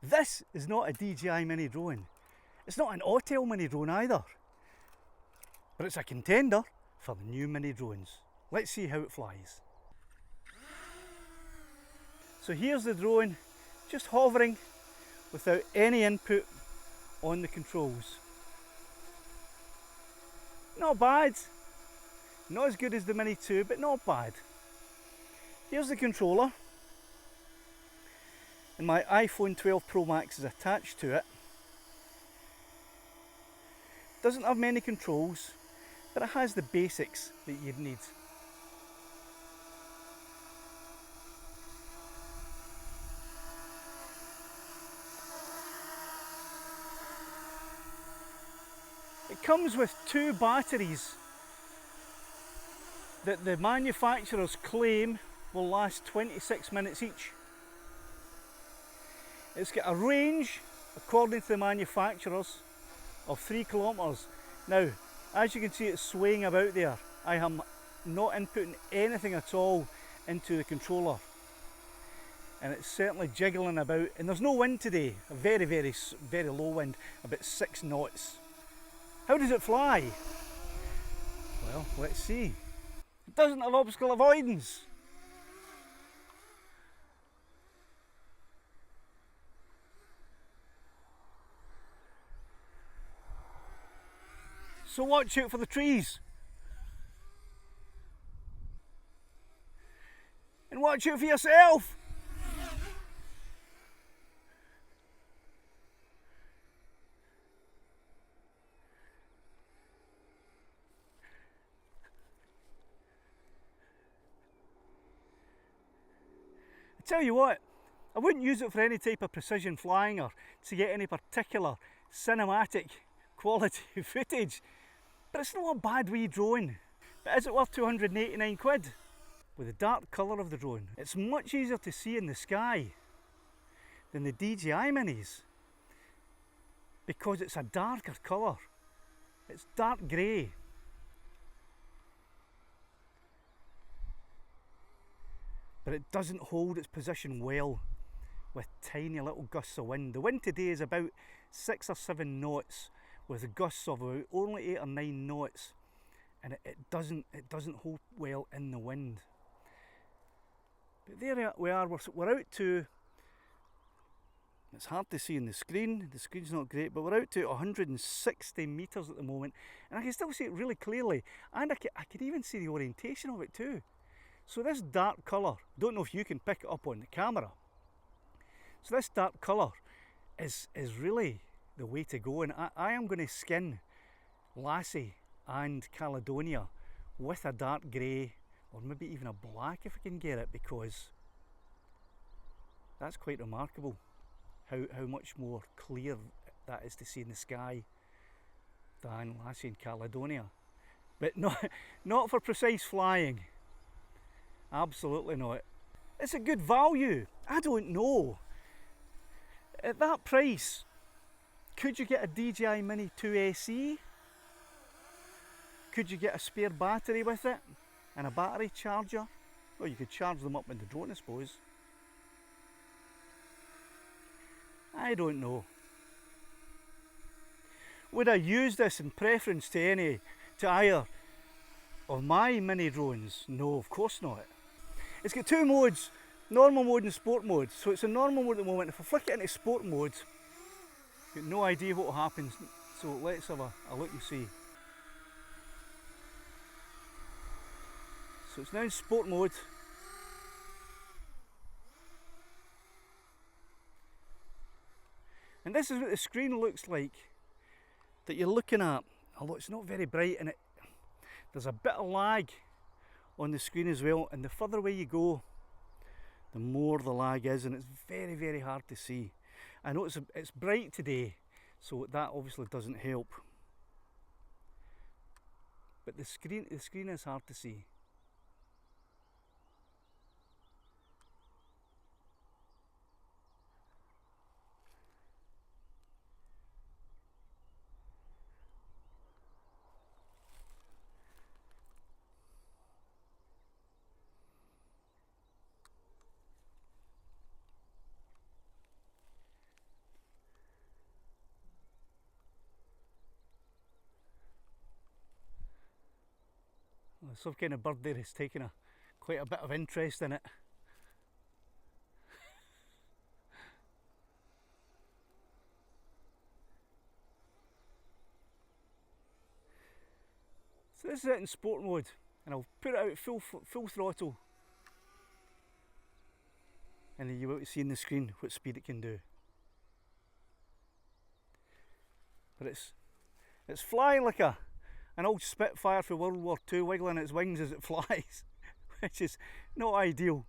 This is not a DJI Mini drone. It's not an Autel Mini drone either. But it's a contender for the new Mini drones. Let's see how it flies. So here's the drone, just hovering without any input on the controls. Not bad. Not as good as the Mini 2, but not bad. Here's the controller. And my iPhone 12 Pro Max is attached to it. Doesn't have many controls, but it has the basics that you'd need. It comes with 2 batteries that the manufacturers claim will last 26 minutes each. It's got a range, according to the manufacturers, of 3 kilometres. Now, as you can see, it's swaying about there. I am not inputting anything at all into the controller. And it's certainly jiggling about. And there's no wind today, a very, very, very low wind, about 6 knots. How does it fly? Well, let's see. It doesn't have obstacle avoidance. So watch out for the trees. And watch out for yourself. I tell you what, I wouldn't use it for any type of precision flying or to get any particular cinematic quality footage. But it's not a bad wee drone. But is it worth 289 quid? With the dark colour of the drone, it's much easier to see in the sky than the DJI Minis because it's a darker colour. It's dark grey. But it doesn't hold its position well with tiny little gusts of wind. The wind today is about 6 or 7 knots with gusts of about only 8 or 9 knots, and it doesn't hold well in the wind. But there we are, we're out to, it's hard to see in the screen's not great, but we're out to 160 metres at the moment, and I can still see it really clearly, and I could even see the orientation of it too. So this dark colour, don't know if you can pick it up on the camera, so this dark colour is really the way to go, and I am going to skin Lassie and Caledonia with a dark grey or maybe even a black if I can get it, because that's quite remarkable how much more clear that is to see in the sky than Lassie and Caledonia. But not for precise flying, absolutely not. It's a good value, I don't know. At that price, could you get a DJI Mini 2 SE? Could you get a spare battery with it and a battery charger? Well, you could charge them up in the drone, I suppose. I don't know. Would I use this in preference to either of my mini drones? No, of course not. It's got 2 modes, normal mode and sport mode. So it's in normal mode at the moment. If I flick it into sport mode, got no idea what will happen, so let's have a look and see. So it's now in sport mode. And this is what the screen looks like that you're looking at, although it's not very bright, and there's a bit of lag on the screen as well, and the further away you go, the more the lag is, and it's very, very hard to see. I know it's bright today, so that obviously doesn't help. But the screen is hard to see. some kind of bird there has taken quite a bit of interest in it. So this is it in sport mode, and I'll put it out full throttle, and then you'll see on the screen what speed it can do. But it's flying like an old Spitfire for World War II, wiggling its wings as it flies, which is not ideal.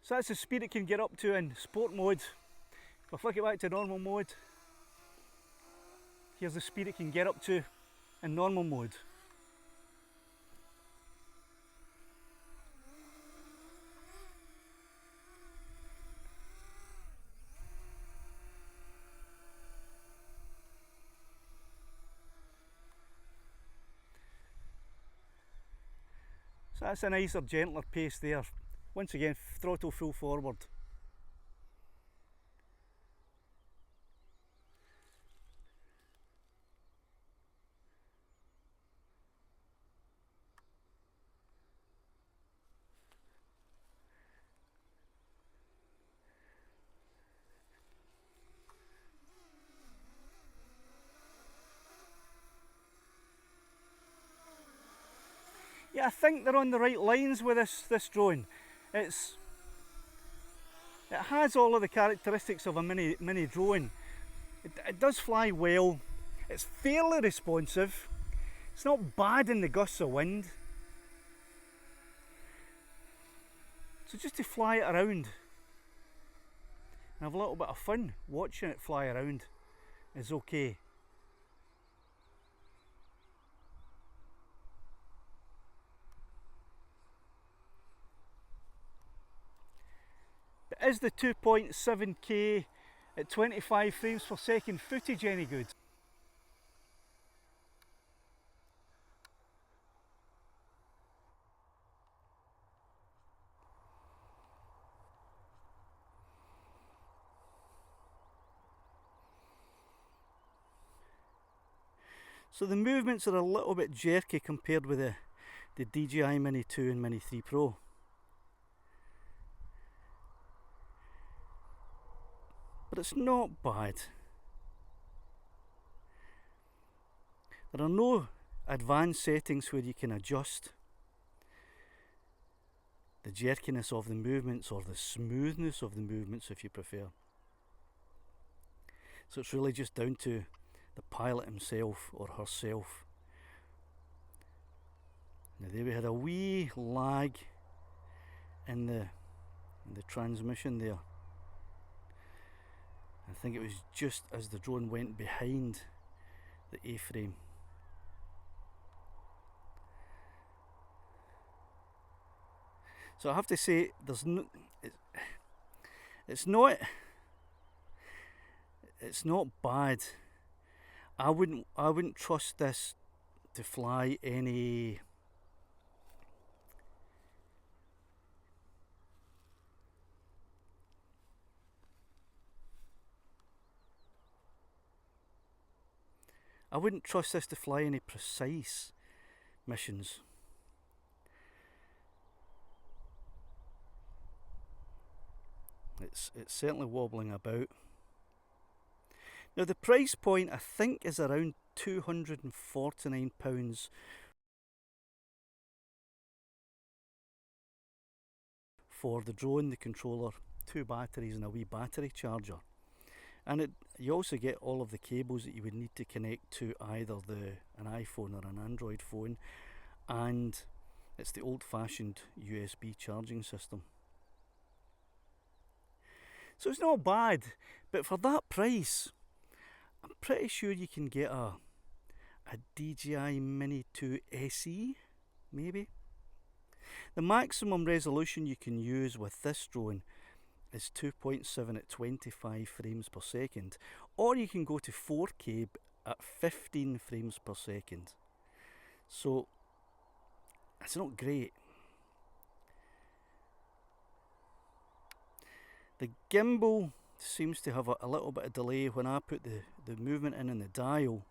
So that's the speed it can get up to in sport mode. If I flick it back to normal mode, here's the speed it can get up to in normal mode. So that's a nicer, gentler pace there. Once again, throttle full forward. Yeah, I think they're on the right lines with this drone. It has all of the characteristics of a mini drone. It does fly well. It's fairly responsive. It's not bad in the gusts of wind. So just to fly it around and have a little bit of fun watching it fly around is okay. Is the 2.7K at 25 frames per second footage any good? So the movements are a little bit jerky compared with the DJI Mini 2 and Mini 3 Pro. But it's not bad. There are no advanced settings where you can adjust the jerkiness of the movements or the smoothness of the movements if you prefer. So it's really just down to the pilot himself or herself. Now there we had a wee lag in the transmission there. I think it was just as the drone went behind the A-frame. So I have to say, there's no, it's not bad. I wouldn't trust this to fly any precise missions. It's certainly wobbling about. Now the price point I think is around £249 for the drone, the controller, 2 batteries and a wee battery charger. And you also get all of the cables that you would need to connect to either an iPhone or an Android phone, and it's the old-fashioned USB charging system. So it's not bad, but for that price, I'm pretty sure you can get a DJI Mini 2 SE, maybe. The maximum resolution you can use with this drone is 2.7 at 25 frames per second, or you can go to 4K at 15 frames per second. So it's not great. The gimbal seems to have a little bit of delay when I put the movement in the dial.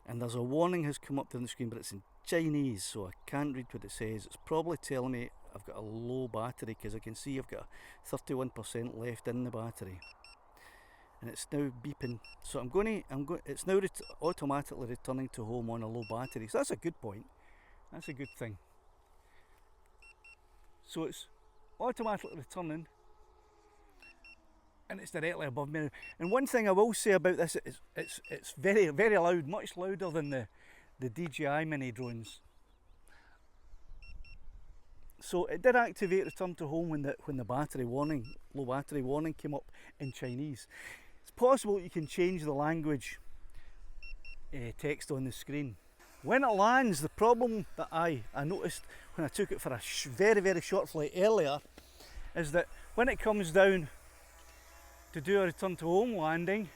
And there's a warning has come up on the screen, but it's in Chinese, so I can't read what it says. It's probably telling me I've got a low battery, because I can see I've got 31% left in the battery. And it's now beeping. So it's now automatically returning to home on a low battery. So that's a good point. That's a good thing. So it's automatically returning, and it's directly above me. And one thing I will say about this is it's very, very loud, much louder than the DJI Mini drones. So it did activate return to home when the battery warning, low battery warning, came up in Chinese. It's possible you can change the language text on the screen. When it lands, the problem that I noticed when I took it for a very, very short flight earlier is that when it comes down to do a return to home landing,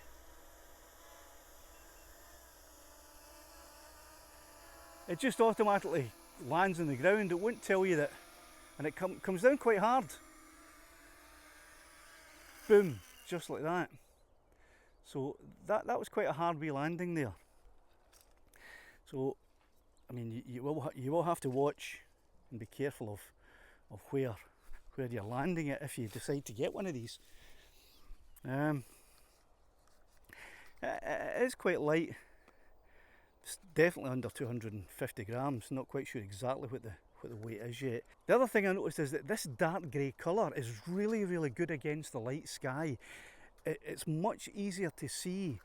it just automatically lands on the ground. It won't tell you that, and it comes down quite hard. Boom, just like that. So that was quite a hard wee landing there. So, I mean, you will have to watch and be careful of where you're landing it if you decide to get one of these. It is quite light. It's definitely under 250 grams. Not quite sure exactly what the weight is yet. The other thing I noticed is that this dark grey colour is really, really good against the light sky. It's much easier to see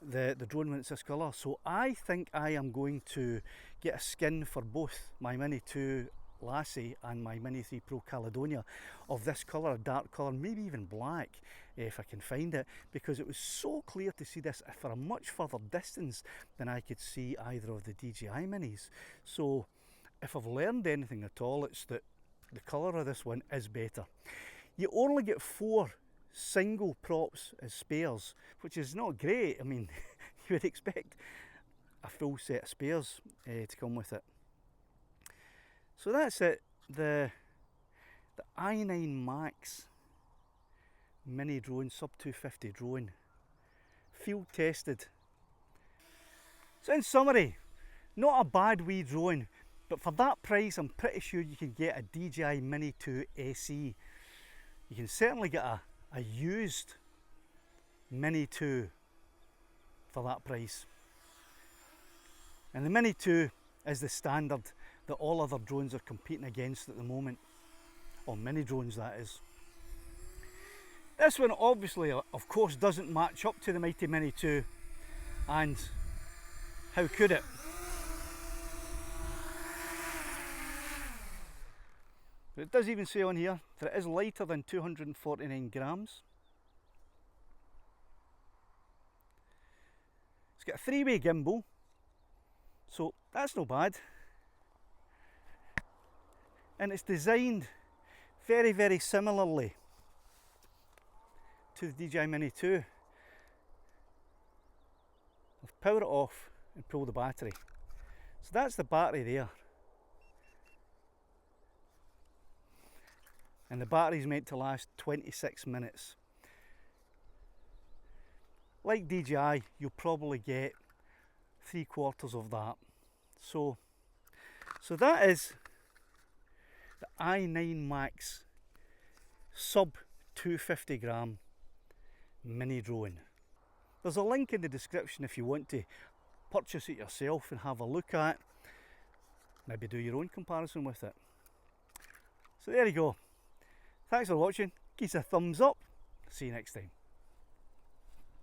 the drone when it's this colour. So I think I am going to get a skin for both my Mini 2 Lassie and my Mini 3 Pro Caledonia of this colour, a dark colour, maybe even black if I can find it, because it was so clear to see this for a much further distance than I could see either of the DJI Minis. So if I've learned anything at all, it's that the colour of this one is better. You only get 4 single props as spares, which is not great. I mean, you would expect a full set of spares to come with it. So that's it, the i9 Max mini drone, sub 250 drone, field tested. So in summary, not a bad wee drone, but for that price I'm pretty sure you can get a DJI Mini 2 SE. You can certainly get a used Mini 2 for that price. And the Mini 2 is the standard that all other drones are competing against at the moment, or mini drones that is. This one obviously, of course, doesn't match up to the mighty Mini 2, and how could it? But it does even say on here that it is lighter than 249 grams. It's got a 3-way gimbal, so that's no bad. And it's designed very, very similarly to the DJI Mini 2. I'll power it off and pull the battery. So that's the battery there. And the battery's meant to last 26 minutes. Like DJI, you'll probably get 3/4 of that. So that is the i9 Max sub 250 gram mini drone. There's a link in the description if you want to purchase it yourself and have a look at, maybe do your own comparison with it. So there you go. Thanks for watching. Give us a thumbs up. See you next time.